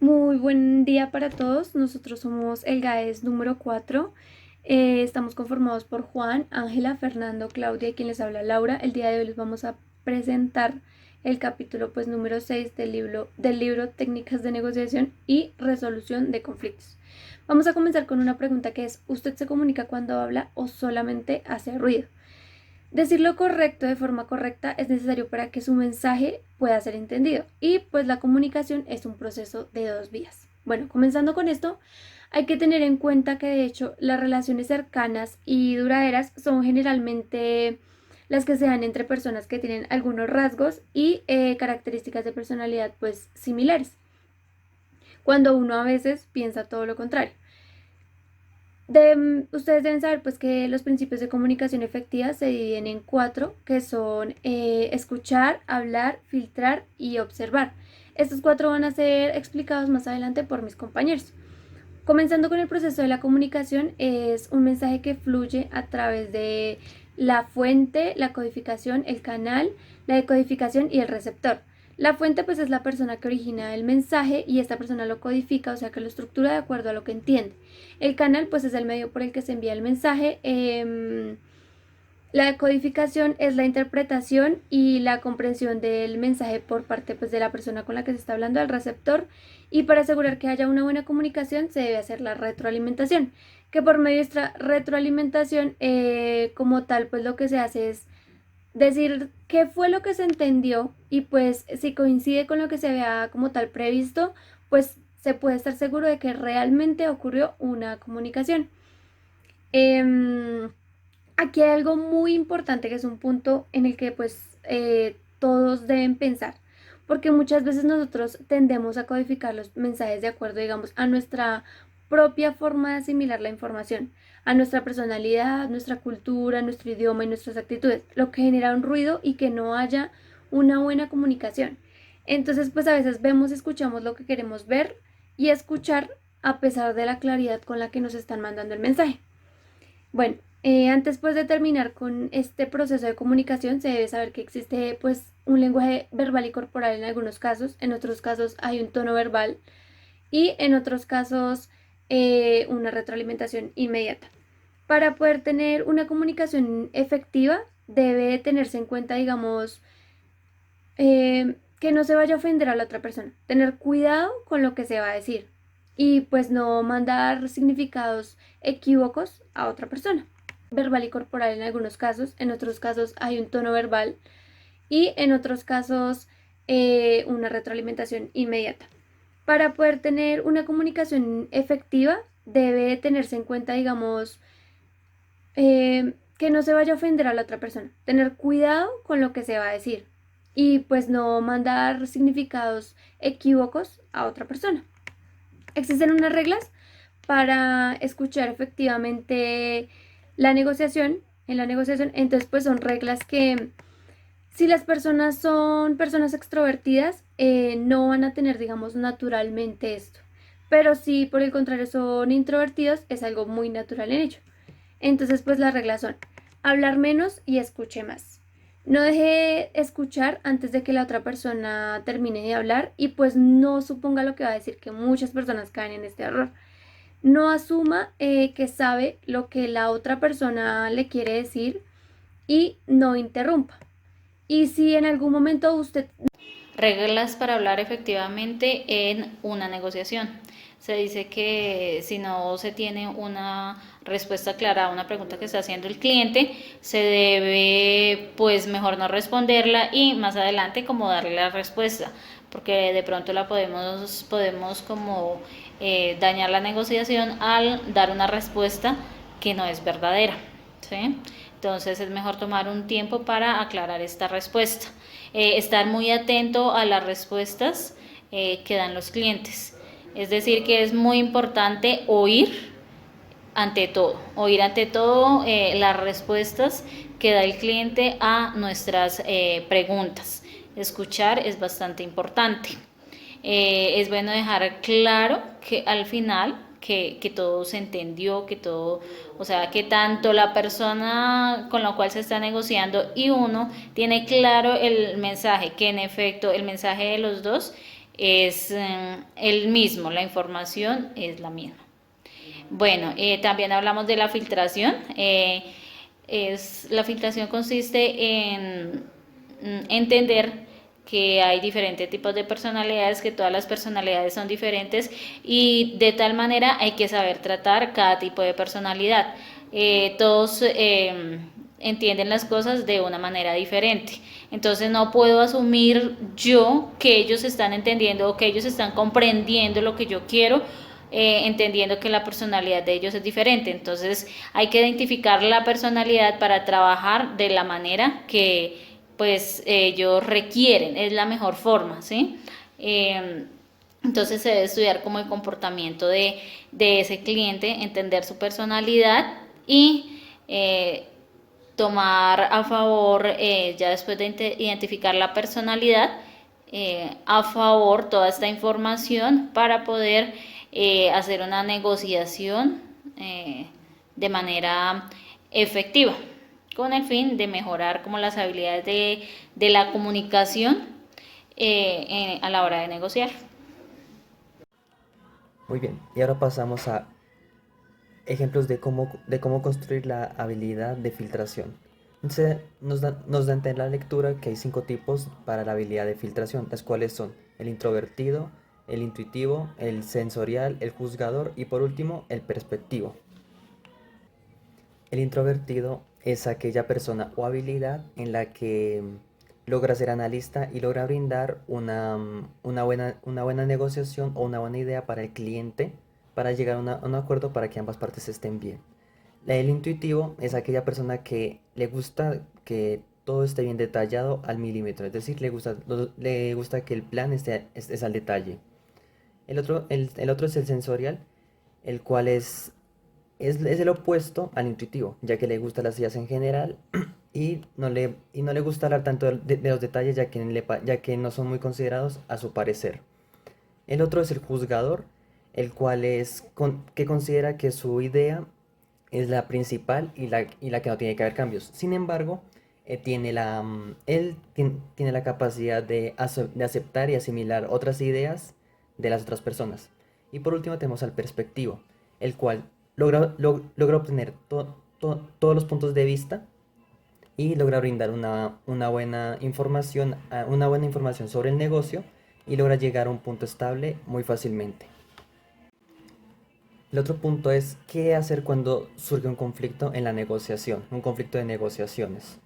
Muy buen día para todos. Nosotros somos el GAES número 4. Estamos conformados por Juan, Ángela, Fernando, Claudia y quien les habla Laura. El día de hoy les vamos a presentar el capítulo número 6 del libro Técnicas de negociación y resolución de conflictos. Vamos a comenzar con una pregunta que es: ¿usted se comunica cuando habla o solamente hace ruido? Decir lo correcto de forma correcta es necesario para que su mensaje pueda ser entendido, y pues la comunicación es un proceso de dos vías. Bueno, comenzando con esto, hay que tener en cuenta que de hecho las relaciones cercanas y duraderas son generalmente las que se dan entre personas que tienen algunos rasgos y características de personalidad pues similares, cuando uno a veces piensa todo lo contrario. Ustedes deben saber pues que los principios de comunicación efectiva se dividen en cuatro, que son escuchar, hablar, filtrar y observar. Estos cuatro van a ser explicados más adelante por mis compañeros. Comenzando con el proceso de la comunicación, es un mensaje que fluye a través de la fuente, la codificación, el canal, la decodificación y el receptor. La fuente pues es la persona que origina el mensaje y esta persona lo codifica, o sea que lo estructura de acuerdo a lo que entiende. El canal pues es el medio por el que se envía el mensaje. La codificación es la interpretación y la comprensión del mensaje por parte pues, de la persona con la que se está hablando, del receptor. Y para asegurar que haya una buena comunicación se debe hacer la retroalimentación, que por medio de esta retroalimentación como tal pues lo que se hace es decir qué fue lo que se entendió, y pues si coincide con lo que se había como tal previsto, pues se puede estar seguro de que realmente ocurrió una comunicación. Eh, Aquí hay algo muy importante, que es un punto en el que pues todos deben pensar, porque muchas veces nosotros tendemos a codificar los mensajes de acuerdo, digamos, a nuestra propia forma de asimilar la información, a nuestra personalidad, nuestra cultura, nuestro idioma y nuestras actitudes, lo que genera un ruido y que no haya una buena comunicación. Entonces pues a veces vemos y escuchamos lo que queremos ver y escuchar, a pesar de la claridad con la que nos están mandando el mensaje. Bueno, antes pues de terminar con este proceso de comunicación, se debe saber que existe pues un lenguaje verbal y corporal en algunos casos. En otros casos hay un tono verbal y en otros casos una retroalimentación inmediata. Para poder tener una comunicación efectiva debe tenerse en cuenta, digamos, que no se vaya a ofender a la otra persona, tener cuidado con lo que se va a decir y pues no mandar significados equívocos a otra persona. Verbal y corporal en algunos casos, en otros casos hay un tono verbal y en otros casos una retroalimentación inmediata. Para poder tener una comunicación efectiva debe tenerse en cuenta, digamos, que no se vaya a ofender a la otra persona, tener cuidado con lo que se va a decir y pues no mandar significados equívocos a otra persona. Existen unas reglas para escuchar efectivamente la negociación. En la negociación, entonces pues son reglas que si las personas son personas extrovertidas, no van a tener, digamos, naturalmente esto. Pero si por el contrario son introvertidos, es algo muy natural en ello. Entonces, pues las reglas son: hablar menos y escuche más. No deje escuchar antes de que la otra persona termine de hablar y pues no suponga lo que va a decir, que muchas personas caen en este error. No asuma que sabe lo que la otra persona le quiere decir y no interrumpa. Y si en algún momento usted... Reglas para hablar efectivamente en una negociación. Se dice que si no se tiene una respuesta clara a una pregunta que está haciendo el cliente, se debe pues mejor no responderla y más adelante como darle la respuesta, porque de pronto la podemos como dañar la negociación al dar una respuesta que no es verdadera, ¿sí? Entonces es mejor tomar un tiempo para aclarar esta respuesta. Estar muy atento a las respuestas que dan los clientes. Es decir, que es muy importante oír ante todo las respuestas que da el cliente a nuestras preguntas. Escuchar es bastante importante. Es bueno dejar claro que al final que todo se entendió, que todo, o sea, que tanto la persona con la cual se está negociando y uno tiene claro el mensaje, que en efecto el mensaje de los dos es el mismo, la información es la misma. Bueno, también hablamos de la filtración. La filtración consiste en entender que hay diferentes tipos de personalidades, que todas las personalidades son diferentes y de tal manera hay que saber tratar cada tipo de personalidad. Todos entienden las cosas de una manera diferente. Entonces no puedo asumir yo que ellos están entendiendo o que ellos están comprendiendo lo que yo quiero, entendiendo que la personalidad de ellos es diferente. Entonces hay que identificar la personalidad para trabajar de la manera que pues ellos requieren, es la mejor forma, ¿sí? Entonces se debe estudiar como el comportamiento de ese cliente, entender su personalidad y tomar a favor, ya después de identificar la personalidad, a favor toda esta información para poder hacer una negociación de manera efectiva, con el fin de mejorar como las habilidades de la comunicación a la hora de negociar. Muy bien, y ahora pasamos a ejemplos de cómo construir la habilidad de filtración. Entonces, nos da a entender la lectura que hay 5 tipos para la habilidad de filtración, las cuales son el introvertido, el intuitivo, el sensorial, el juzgador y por último el perspectivo. El introvertido es aquella persona o habilidad en la que logra ser analista y logra brindar una buena negociación o una buena idea para el cliente para llegar a un acuerdo para que ambas partes estén bien. El intuitivo es aquella persona que le gusta que todo esté bien detallado al milímetro, es decir, le gusta que el plan esté al detalle. El otro es el sensorial, el cual es el opuesto al intuitivo, ya que le gustan las ideas en general y no le gusta hablar tanto de los detalles, ya que no son muy considerados a su parecer. El otro es el juzgador, el cual que considera que su idea es la principal y la que no tiene que haber cambios. Sin embargo, él tiene la capacidad de aceptar y asimilar otras ideas de las otras personas. Y por último tenemos al perspectivo, el cual logra obtener todos los puntos de vista y logra brindar una buena información sobre el negocio y logra llegar a un punto estable muy fácilmente. El otro punto es qué hacer cuando surge un conflicto en la negociación, un conflicto de negociaciones.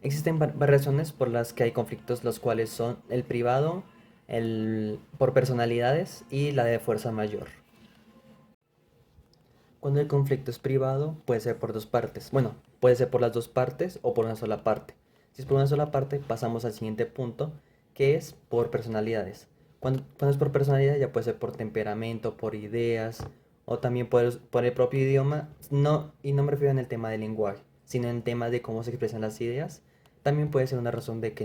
Existen varias razones por las que hay conflictos, los cuales son el privado, el por personalidades y la de fuerza mayor. Cuando el conflicto es privado, puede ser por dos partes. Bueno, puede ser por las dos partes o por una sola parte. Si es por una sola parte, pasamos al siguiente punto, que es por personalidades. Cuando es por personalidad, ya puede ser por temperamento, por ideas, o también por el propio idioma. No, y no me refiero en el tema del lenguaje, sino en el tema de cómo se expresan las ideas. También puede ser una razón de que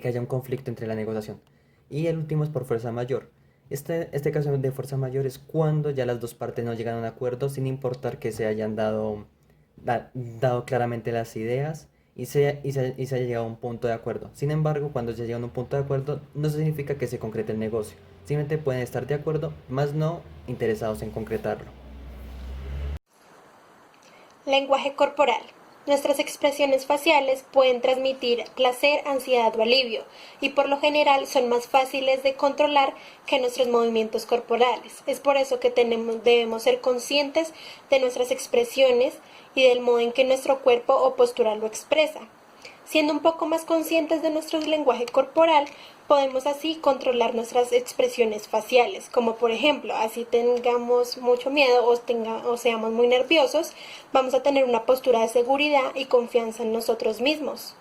haya un conflicto entre la negociación. Y el último es por fuerza mayor. Este caso de fuerza mayor es cuando ya las dos partes no llegan a un acuerdo sin importar que se hayan dado claramente las ideas y se haya llegado a un punto de acuerdo. Sin embargo, cuando se llega a un punto de acuerdo no significa que se concrete el negocio. Simplemente pueden estar de acuerdo, más no interesados en concretarlo. Lenguaje corporal. Nuestras expresiones faciales pueden transmitir placer, ansiedad o alivio, y por lo general son más fáciles de controlar que nuestros movimientos corporales. Es por eso que debemos ser conscientes de nuestras expresiones y del modo en que nuestro cuerpo o postura lo expresa. Siendo un poco más conscientes de nuestro lenguaje corporal, podemos así controlar nuestras expresiones faciales, como por ejemplo, así tengamos mucho miedo o seamos muy nerviosos, vamos a tener una postura de seguridad y confianza en nosotros mismos.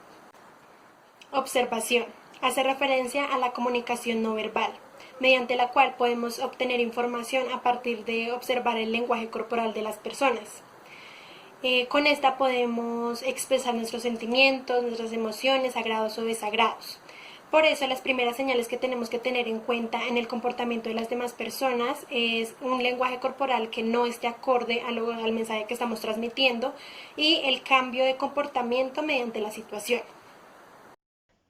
Observación. Hace referencia a la comunicación no verbal, mediante la cual podemos obtener información a partir de observar el lenguaje corporal de las personas. Con esta podemos expresar nuestros sentimientos, nuestras emociones, agrados o desagrados. Por eso las primeras señales que tenemos que tener en cuenta en el comportamiento de las demás personas es un lenguaje corporal que no esté acorde al mensaje que estamos transmitiendo y el cambio de comportamiento mediante la situación.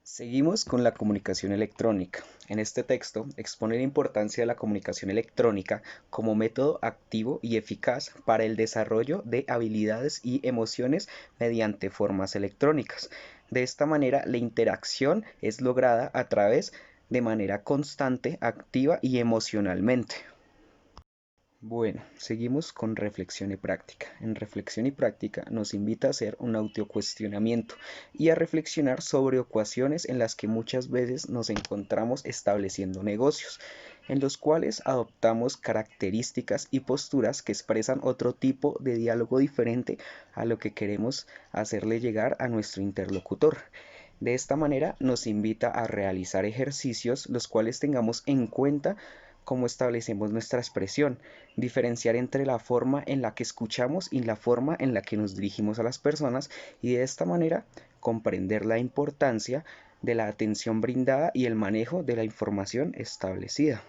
Seguimos con la comunicación electrónica. En este texto expone la importancia de la comunicación electrónica como método activo y eficaz para el desarrollo de habilidades y emociones mediante formas electrónicas. De esta manera, la interacción es lograda a través de manera constante, activa y emocionalmente. Bueno, seguimos con reflexión y práctica. En reflexión y práctica nos invita a hacer un autocuestionamiento y a reflexionar sobre ocasiones en las que muchas veces nos encontramos estableciendo negocios, en los cuales adoptamos características y posturas que expresan otro tipo de diálogo diferente a lo que queremos hacerle llegar a nuestro interlocutor. De esta manera nos invita a realizar ejercicios los cuales tengamos en cuenta cómo establecemos nuestra expresión, diferenciar entre la forma en la que escuchamos y la forma en la que nos dirigimos a las personas y de esta manera comprender la importancia de la atención brindada y el manejo de la información establecida.